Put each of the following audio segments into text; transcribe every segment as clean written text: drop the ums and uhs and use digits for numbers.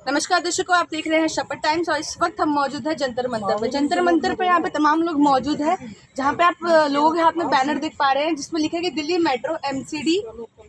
नमस्कार दर्शकों, आप देख रहे हैं शपथ टाइम्स और इस वक्त हम मौजूद है जंतर मंतर पे। जंतर मंतर पे यहाँ पे तमाम लोग मौजूद हैं, जहाँ पे आप लोगों के हाथ में बैनर देख पा रहे हैं जिसमें लिखा है कि Delhi metro MCD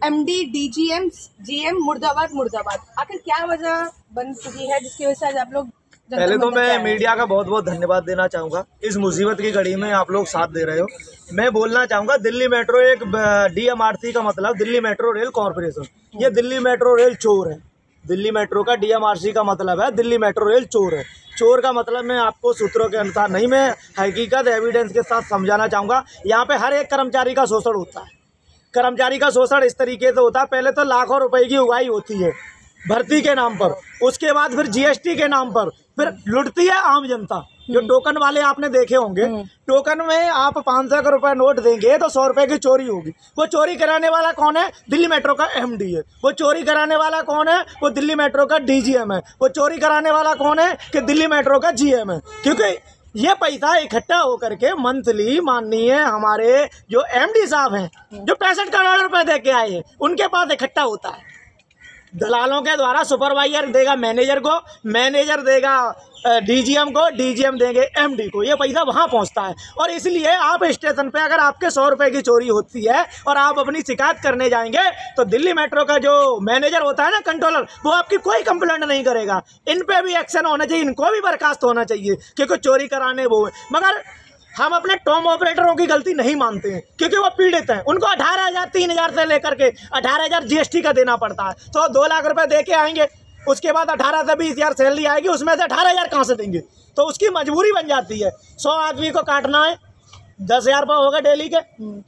MD DGM GM मुर्दाबाद मुर्दाबाद। आखिर क्या वजह बन चुकी है जिसकी वजह से आज आप लोग पहले तो मैं मीडिया का बहुत बहुत धन्यवाद देना चाहूँगा। इस मुसीबत की घड़ी में आप लोग साथ दे रहे हो। मैं बोलना चाहूँगा दिल्ली मेट्रो एक DMRC का मतलब दिल्ली मेट्रो रेल कॉरपोरेशन, ये दिल्ली मेट्रो रेल चोर है। दिल्ली मेट्रो का DMRC का मतलब है दिल्ली मेट्रो रेल चोर है। चोर का मतलब मैं आपको सूत्रों के अनुसार नहीं, मैं हकीकत एविडेंस के साथ समझाना चाहूँगा। यहाँ पे हर एक कर्मचारी का शोषण होता है। कर्मचारी का शोषण इस तरीके से होता है, पहले तो लाखों रुपए की उगाही होती है भर्ती के नाम पर, उसके बाद फिर GST के नाम पर फिर लुटती है आम जनता। जो टोकन वाले आपने देखे होंगे, टोकन में आप 500 का रुपये नोट देंगे तो 100 रुपये की चोरी होगी। वो चोरी कराने वाला कौन है? दिल्ली मेट्रो का MD है। वो चोरी कराने वाला कौन है? वो दिल्ली मेट्रो का DGM है। वो चोरी कराने वाला कौन है? कि दिल्ली मेट्रो का GM है। क्योंकि ये पैसा इकट्ठा होकर के मंथली माननीय हमारे जो MD साहब हैं, जो 65 करोड़ रुपए दे के आए हैं, उनके पास इकट्ठा होता है। दलालों के द्वारा सुपरवाइजर देगा मैनेजर को, मैनेजर देगा DGM को, DGM देंगे MD को। ये पैसा वहाँ पहुँचता है। और इसलिए आप स्टेशन पे अगर आपके 100 रुपये की चोरी होती है और आप अपनी शिकायत करने जाएंगे तो दिल्ली मेट्रो का जो मैनेजर होता है ना, कंट्रोलर, वो आपकी कोई कंप्लेंट नहीं करेगा। इन पे भी एक्शन होना चाहिए, इनको भी बर्खास्त होना चाहिए क्योंकि चोरी कराने वो है। मगर हम अपने टॉम ऑपरेटरों की गलती नहीं मानते हैं क्योंकि वो पीड़ित हैं। उनको 18,000 3,000 से लेकर के 18,000 GST का देना पड़ता है, तो 2 लाख रुपए दे के आएंगे। उसके बाद 18 से 20,000 सैलरी आएगी, उसमें से 18,000 कहाँ से देंगे? तो उसकी मजबूरी बन जाती है। 100 आदमी को काटना है, 10,000 रुपये हो गए डेली के,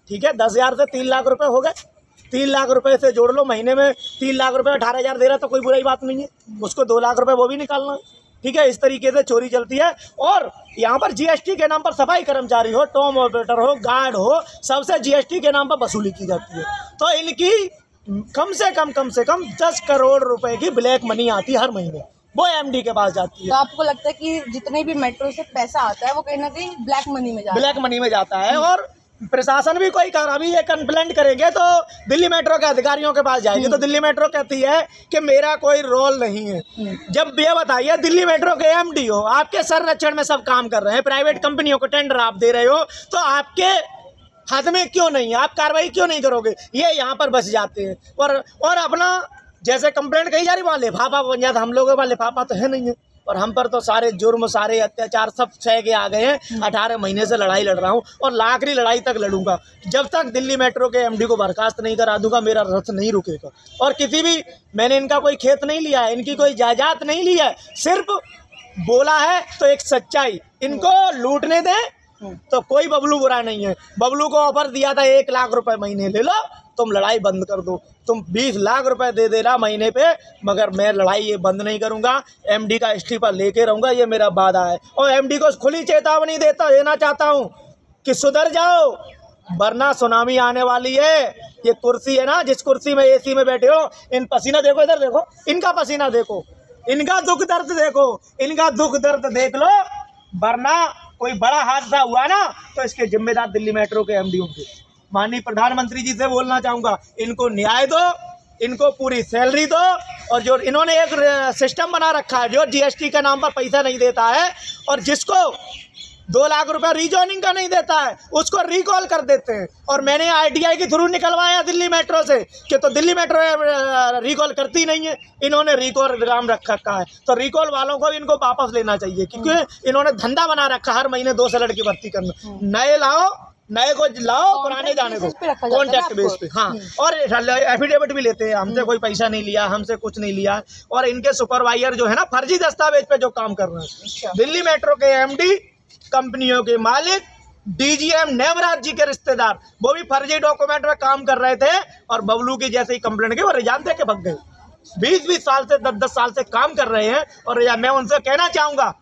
ठीक है। 10,000 से 3 लाख रुपये हो गए। 3 लाख रुपये से जोड़ लो, महीने में 3 लाख रुपये 18,000 दे रहा तो कोई बुरी बात नहीं है। उसको 2 लाख रुपये वो भी निकालना है, ठीक है। इस तरीके से चोरी चलती है। और यहाँ पर GST के नाम पर सफाई कर्मचारी हो, टॉम ऑपरेटर हो, गार्ड हो, सबसे GST के नाम पर वसूली की जाती है। तो इनकी कम से कम 10 करोड़ रुपए की ब्लैक मनी आती है हर महीने, वो MD के पास जाती है। तो आपको लगता है कि जितने भी मेट्रो से पैसा आता है वो कहीं ना कहीं ब्लैक मनी में जाता है? और प्रशासन भी कोई अभी ये कंप्लेंट करेंगे तो दिल्ली मेट्रो के अधिकारियों के पास जाएंगे तो दिल्ली मेट्रो कहती है कि मेरा कोई रोल नहीं है। जब ये बताइए दिल्ली मेट्रो के MD हो, आपके संरक्षण में सब काम कर रहे हैं, प्राइवेट कंपनियों को टेंडर आप दे रहे हो, तो आपके हाथ में क्यों नहीं है? आप कार्रवाई क्यों नहीं करोगे? ये यहाँ पर बस जाते हैं और अपना जैसे कंप्लेंट कही जा रही वहाँ लिफाफा बन जाता। हम लोगों का लिफाफा तो है नहीं है और हम पर तो सारे जुर्म, सारे अत्याचार सब सह के आ गए हैं। 18 महीने से लड़ाई लड़ रहा हूँ और आखिरी लड़ाई तक लड़ूंगा। जब तक दिल्ली मेट्रो के MD को बर्खास्त नहीं करा दूंगा, मेरा रथ नहीं रुकेगा। और किसी भी, मैंने इनका कोई खेत नहीं लिया है, इनकी कोई जायदाद नहीं ली है, सिर्फ बोला है तो एक सच्चाई। इनको लूटने दें तो कोई बबलू बुरा नहीं है। बबलू को ऑफर दिया था 1 लाख रुपए महीने ले लो, तुम लड़ाई बंद कर दो, तुम 20 लाख रुपए दे देना महीने पे, मगर मैं लड़ाई ये बंद नहीं करूंगा। MD का इस्तीफा लेके रहूंगा, ये मेरा वादा है। और MD को खुली चेतावनी देना चाहता हूँ कि सुधर जाओ, वरना सुनामी आने वाली है। ये कुर्सी है ना, जिस कुर्सी में AC में बैठे हो, इन पसीना देखो, इधर देखो, इनका पसीना देखो, इनका दुख दर्द देखो, इनका दुख दर्द देख लो, वरना कोई बड़ा हादसा हुआ ना तो इसके जिम्मेदार दिल्ली मेट्रो के MD होंगे। माननीय प्रधानमंत्री जी से बोलना चाहूँगा, इनको न्याय दो, इनको पूरी सैलरी दो। और जो इन्होंने एक सिस्टम बना रखा है, जो GST के नाम पर पैसा नहीं देता है और जिसको 2 लाख रुपए रीजॉइनिंग का नहीं देता है, उसको रिकॉल कर देते हैं। और मैंने RTI के थ्रू निकलवाया दिल्ली मेट्रो से कि तो दिल्ली मेट्रो रिकॉल करती नहीं है, इन्होंने रिकॉल नाम रखा है। तो रिकॉल वालों को इनको वापस लेना चाहिए क्योंकि इन्होंने धंधा बना रखा हर महीने 2 से लड़की भर्ती करना। नए लाओ, नए को लाओ, पुराने जाने दो, कॉन्ट्रैक्ट बेस पे। हाँ, और एफिडेविट भी लेते हैं, हमसे कोई पैसा नहीं लिया, हमसे कुछ नहीं लिया। और इनके सुपरवाइजर जो है ना, फर्जी दस्तावेज पे जो काम कर रहे हैं। दिल्ली मेट्रो के MD, कंपनियों के मालिक, DGM नेवराज जी के रिश्तेदार, वो भी फर्जी डॉक्यूमेंट में काम कर रहे थे और बबलू की जैसे ही कंप्लेंट की वो रिजाइन दे के भग गए। 20-20 साल से 10-10 साल से काम कर रहे हैं। और मैं उनसे कहना चाहूँगा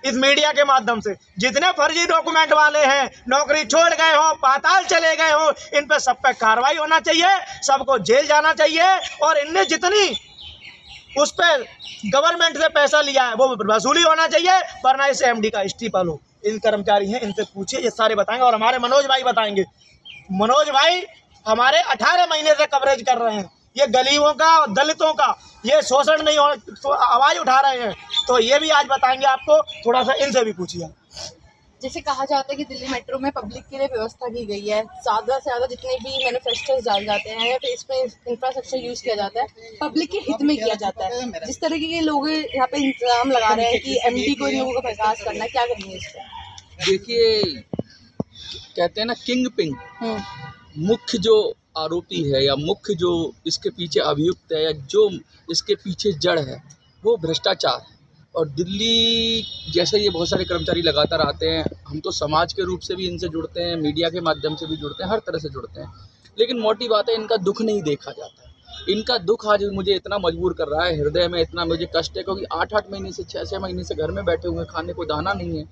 इस मीडिया के माध्यम से, जितने फर्जी डॉक्यूमेंट वाले हैं, नौकरी छोड़ गए हो, पाताल चले गए हो, इन पे सब पे कार्रवाई होना चाहिए, सबको जेल जाना चाहिए। और इनने जितनी उस पर गवर्नमेंट से पैसा लिया है वो वसूली होना चाहिए, वरना इस MD का इस्तीफा लो। इन कर्मचारी हैं, इनसे पूछिए, ये सारे बताएंगे। और हमारे मनोज भाई बताएंगे। मनोज भाई हमारे 18 महीने से कवरेज कर रहे हैं। ये गरीबों का और दलितों का ये शोषण नहीं हो, तो आवाज़ उठा रहे हैं। तो ये भी आज बताएंगे आपको, थोड़ा सा इनसे भी पूछिए। जैसे कहा जाता है कि दिल्ली मेट्रो में पब्लिक के लिए व्यवस्था की गई है, ज़्यादा से ज़्यादा जितने भी मैनिफेस्टोज डाले जाते हैं या फिर इसमें इंफ्रास्ट्रक्चर यूज़ किया जाता है पब्लिक के हित में किया जाता है। जिस तरीके के लोग यहाँ पे इंतजाम लगा रहे हैं कि एमडी को इन लोगों को बर्खास्त करना है, क्या करेंगे इस पर? देखिए, कहते हैं ना किंग पिंग, मुख्य जो आरोपी है या मुख्य जो इसके पीछे अभियुक्त है या जो इसके पीछे जड़ है वो भ्रष्टाचार है। और दिल्ली जैसे ये बहुत सारे कर्मचारी लगातार आते हैं, हम तो समाज के रूप से भी इनसे जुड़ते हैं, मीडिया के माध्यम से भी जुड़ते हैं, हर तरह से जुड़ते हैं, लेकिन मोटी बात है इनका दुख नहीं देखा जाता है। इनका दुख आज मुझे इतना मजबूर कर रहा है, हृदय में इतना मुझे कष्ट है, क्योंकि 8-8 महीने से 6-6 महीने से घर में बैठे हुए, खाने को दाना नहीं है।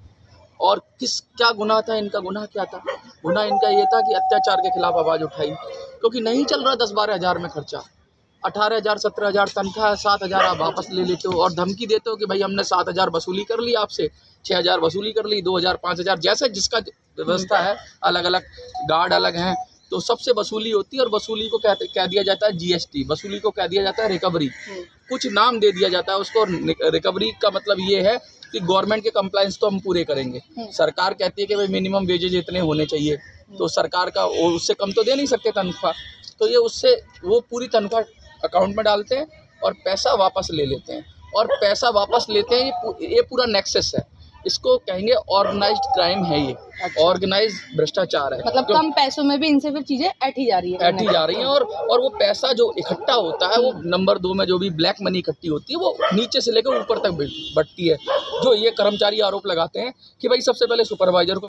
और क्या गुनाह था इनका? गुनाह क्या था? गुनाह इनका ये था कि अत्याचार के खिलाफ आवाज़ उठाई, क्योंकि नहीं चल रहा 10-12 हज़ार में खर्चा, 18,000 17,000 तनख्वाह, 7,000 आप वापस ले लेते हो और धमकी देते हो कि भाई हमने 7,000 वसूली कर ली आपसे, 6,000 वसूली कर ली, 2,000 5,000 जैसे जिसका व्यवस्था है, अलग अलग गार्ड अलग हैं, तो सबसे वसूली होती है। और वसूली को कह दिया जाता है जीएसटी, वसूली को कह दिया जाता है रिकवरी, कुछ नाम दे दिया जाता है उसको। रिकवरी का मतलब ये है कि गवर्नमेंट के कंप्लायंस तो हम पूरे करेंगे। सरकार कहती है कि भाई मिनिमम वेजेज इतने होने चाहिए, तो सरकार का उससे कम तो दे नहीं सकते तनख्वाह, तो ये उससे वो पूरी तनख्वाह अकाउंट में डालते हैं और पैसा वापस ले लेते हैं। और पैसा वापस लेते हैं, ये पूरा नेक्सस है, इसको कहेंगे ऑर्गेनाइज्ड क्राइम है, ये ऑर्गेनाइज्ड भ्रष्टाचार है। मतलब कम पैसों में भी इनसे फिर चीज़ें ऐठी जा रही है, और वो पैसा जो इकट्ठा होता है वो नंबर 2 में जो भी ब्लैक मनी इकट्ठी होती है वो नीचे से लेकर ऊपर तक बढ़ती है। जो ये कर्मचारी आरोप लगाते हैं कि भाई सबसे पहले सुपरवाइजर को